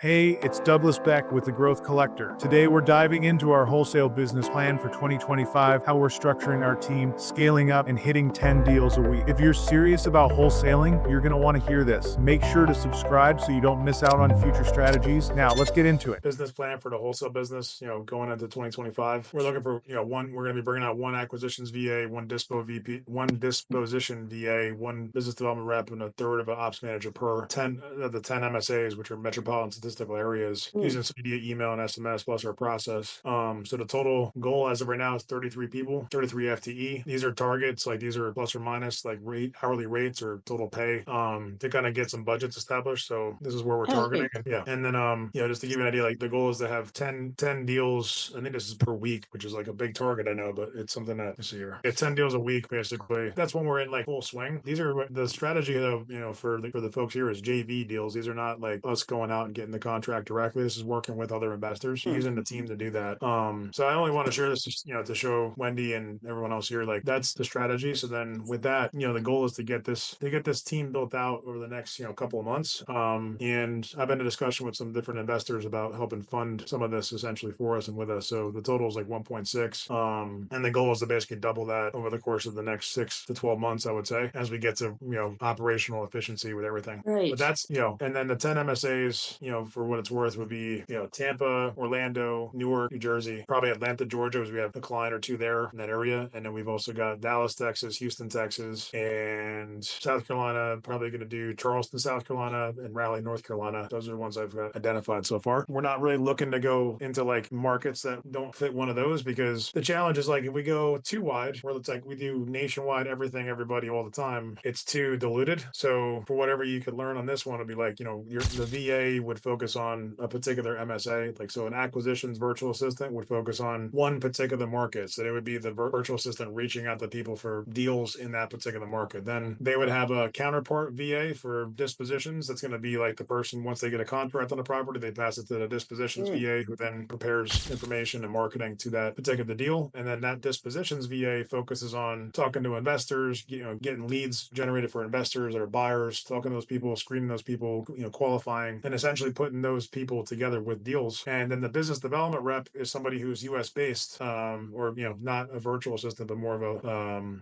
Hey, it's Douglas Beck with the Growth Collector. Today we're diving into our wholesale business plan for 2025, how we're structuring our team, scaling up, and hitting 10 deals a week. If you're serious about wholesaling, you're going to want to hear this. Make sure to subscribe so you don't miss out on future strategies. Now, let's get into it. Business plan for the wholesale business, going into 2025. We're looking for, we're going to be bringing out one acquisitions VA, one dispo VP, one disposition VA, one business development rep, and a third of an ops manager per 10 of the 10 MSAs, which are metropolitan statistical areas, using some media, email, and SMS plus our process. So the total goal as of right now is 33 people, 33 FTE. These are targets, like these are plus or minus like hourly rates or total pay, to kind of get some budgets established. So this is where we're targeting. Perfect. And then, just to give you an idea, like the goal is to have 10 deals. I think this is per week, which is like a big target, I know, but it's something that this year. Yeah, 10 deals a week, basically. That's when we're in like full swing. These are the strategy of, for the folks here is JV deals. These are not like us going out and getting the contract directly. This is working with other investors, using the team to do that. So I only want to share this, to show Wendy and everyone else here, like that's the strategy. So then with that, the goal is to get this team built out over the next, couple of months. And I've been in discussion with some different investors about helping fund some of this essentially for us and with us. So the total is like 1.6. And the goal is to basically double that over the course of the next 6 to 12 months, I would say, as we get to, operational efficiency with everything. Right. But that's, and then the 10 MSAs, for what it's worth would be, Tampa, Orlando, Newark, New Jersey, probably Atlanta, Georgia, as we have a client or two there in that area. And then we've also got Dallas, Texas, Houston, Texas, and South Carolina, probably going to do Charleston, South Carolina, and Raleigh, North Carolina. Those are the ones I've identified so far. We're not really looking to go into like markets that don't fit one of those, because the challenge is like if we go too wide, where it's like we do nationwide everything, everybody all the time, it's too diluted. So for whatever you could learn on this one, it'd be like, the VA would focus on a particular MSA. Like, so an acquisitions virtual assistant would focus on one particular market. So it would be the virtual assistant reaching out to people for deals in that particular market. Then they would have a counterpart VA for dispositions. That's going to be like the person, once they get a contract on the property, they pass it to the dispositions VA, who then prepares information and marketing to that particular deal. And then that dispositions VA focuses on talking to investors, getting leads generated for investors or buyers, talking to those people, screening those people, qualifying, and essentially putting those people together with deals. And then the business development rep is somebody who's US based, or not a virtual assistant, but more of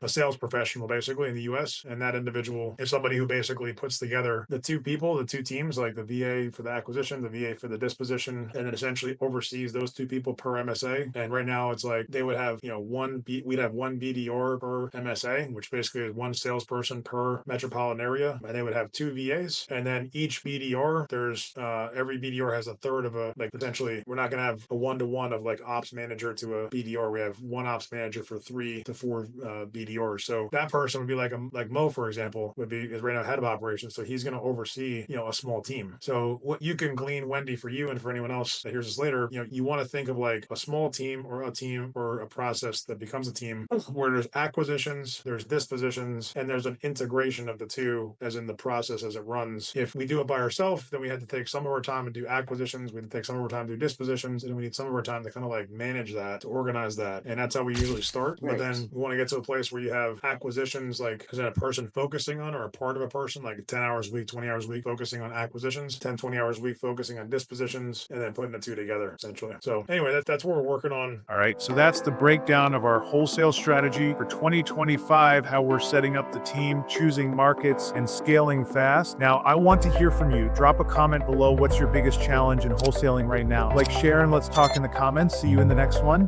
a sales professional basically in the US. And that individual is somebody who basically puts together the two teams, like the VA for the acquisition, the VA for the disposition, and then essentially oversees those two people per MSA. And right now it's like they would have, we'd have one BDR per MSA, which basically is one salesperson per metropolitan area. And they would have two VAs. And then each BDR, there's every BDR has a third of essentially we're not going to have a one-to-one of like ops manager to a BDR. We have one ops manager for 3 to 4 BDRs. So that person would be like Mo, for example, is right now head of operations. So he's going to oversee, a small team. So what you can glean, Wendy, for you and for anyone else that hears this later, you want to think of like a small team or a process that becomes a team where there's acquisitions, there's dispositions, and there's an integration of the two as in the process as it runs. If we do it by ourselves, then we had to take some of our time and do acquisitions. We had to take some of our time to do dispositions, and we need some of our time to kind of like manage that, to organize that. And that's how we usually start. Right. But then we want to get to a place where you have acquisitions, like is a person focusing on or a part of a person, like 10 hours a week, 20 hours a week focusing on acquisitions, 10, 20 hours a week focusing on dispositions, and then putting the two together essentially. So anyway, that's what we're working on. All right, so that's the breakdown of our wholesale strategy for 2025, how we're setting up the team, choosing markets, and scaling fast. Now, I want to hear from you. Drop a comment below. What's your biggest challenge in wholesaling right now? Like, share, and let's talk in the comments. See you in the next one.